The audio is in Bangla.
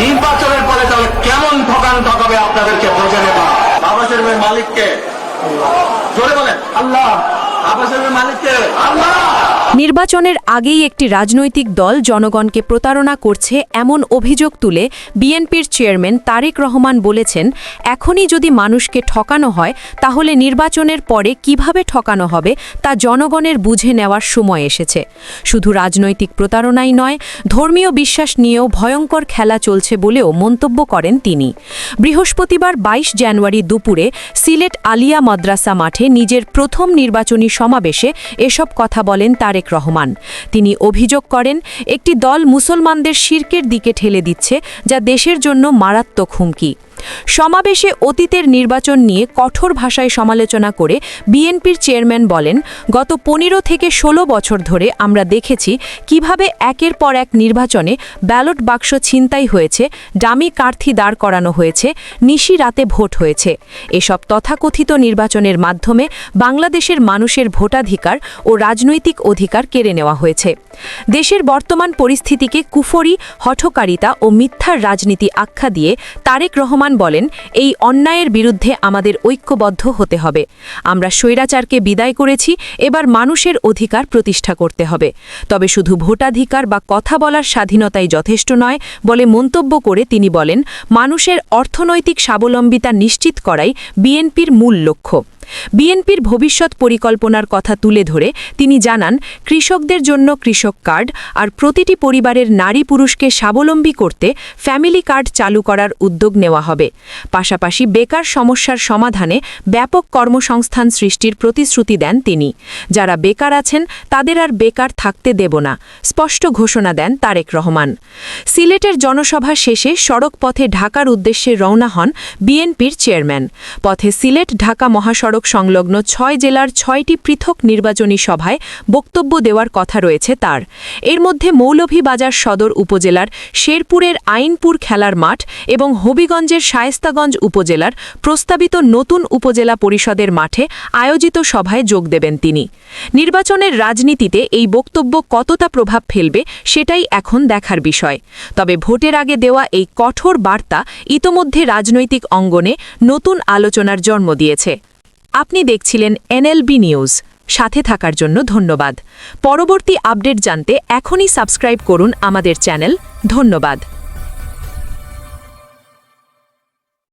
নির্বাচনের পরে তাহলে কেমন ঠকাবে আপনাদেরকে বুঝে নেব। আবাসের মালিককে জোরে বলেন আল্লাহ। আবাসের মালিককে আল্লাহ। নির্বাচনের আগেই একটি রাজনৈতিক দল জনগণকে প্রতারণা করছে এমন অভিযোগ তুলে বিএনপির চেয়ারম্যান তারেক রহমান বলেছেন, এখনই যদি মানুষকে ঠকানো হয় তাহলে নির্বাচনের পরে কিভাবে ঠকানো হবে তা জনগণের বুঝে নেওয়ার সময় এসেছে। শুধু রাজনৈতিক প্রতারণাই নয়, ধর্মীয় বিশ্বাস নিয়েও ভয়ঙ্কর খেলা চলছে বলেও মন্তব্য করেন তিনি। বৃহস্পতিবার ২২ জানুয়ারি দুপুরে সিলেট আলিয়া মাদ্রাসা মাঠে নিজের প্রথম নির্বাচনী সমাবেশে এসব কথা বলেন তারেক রহমান। তিনি অভিযোগ করেন, একটি দল মুসলমানদের শিরকের দিকে ঠেলে দিচ্ছে, যা দেশের জন্য মারাত্মক হুমকি। সমাবেশে অতীতের নির্বাচন নিয়ে কঠোর ভাষায় সমালোচনা করে বিএনপির চেয়ারম্যান বলেন, গত ১৫ থেকে ১৬ বছর ধরে আমরা দেখেছি কিভাবে একের পর এক নির্বাচনে ব্যালট বাক্স ছিনতাই হয়েছে, ডামি প্রার্থী দাঁড় করানো হয়েছে, নিশি রাতে ভোট হয়েছে। এসব তথাকথিত নির্বাচনের মাধ্যমে বাংলাদেশের মানুষের ভোটাধিকার ও রাজনৈতিক অধিকার কেড়ে নেওয়া হয়েছে। দেশের বর্তমান পরিস্থিতিকে কুফরি, হঠকারিতা ও মিথ্যার রাজনীতি আখ্যা দিয়ে তারেক রহমান বলেন, এই অন্যায়ের বিরুদ্ধে আমাদের ঐক্যবদ্ধ হতে হবে। আমরা স্বৈরাচারকে বিদায় করেছি, এবার মানুষের অধিকার প্রতিষ্ঠা করতে হবে। তবে শুধু ভোটাধিকার বা কথা বলার স্বাধীনতাই যথেষ্ট নয় বলে মন্তব্য করে তিনি বলেন, মানুষের অর্থনৈতিক স্বাবলম্বিতা নিশ্চিত করাই বিএনপির মূল লক্ষ্য। বিএনপির ভবিষ্যৎ পরিকল্পনার কথা তুলে ধরে তিনি জানান, কৃষকদের জন্য কৃষক কার্ড আর প্রতিটি পরিবারের নারী পুরুষকে স্বাবলম্বী করতে ফ্যামিলি কার্ড চালু করার উদ্যোগ নেওয়া হবে। পাশাপাশি বেকার সমস্যার সমাধানে ব্যাপক কর্মসংস্থান সৃষ্টির প্রতিশ্রুতি দেন তিনি। যারা বেকার আছেন তাদের আর বেকার থাকতে দেব না, স্পষ্ট ঘোষণা দেন তারেক রহমান। সিলেটের জনসভা শেষে সড়ক পথে ঢাকার উদ্দেশ্যে রওনা হন বিএনপির চেয়ারম্যান। পথে সিলেট ঢাকা মহাসড়ক সংলগ্ন ৬ জেলার ৬টি পৃথক নির্বাচনী সভায় বক্তব্য দেওয়ার কথা রয়েছে তার। এর মধ্যে মৌলভীবাজার সদর উপজেলার শেরপুরের আইনপুর খেলার মাঠ এবং হবিগঞ্জের শায়েস্তাগঞ্জ উপজেলার প্রস্তাবিত নতুন উপজেলা পরিষদের মাঠে আয়োজিত সভায় যোগ দেবেন তিনি। নির্বাচনের রাজনীতিতে এই বক্তব্য কতটা প্রভাব ফেলবে সেটাই এখন দেখার বিষয়। তবে ভোটের আগে দেওয়া এই কঠোর বার্তা ইতোমধ্যে রাজনৈতিক অঙ্গনে নতুন আলোচনার জন্ম দিয়েছে। আপনি দেখছিলেন এনএলবি নিউজ। সাথে থাকার জন্য ধন্যবাদ। পরবর্তী আপডেট জানতে এখনই সাবস্ক্রাইব করুন আমাদের চ্যানেল। ধন্যবাদ।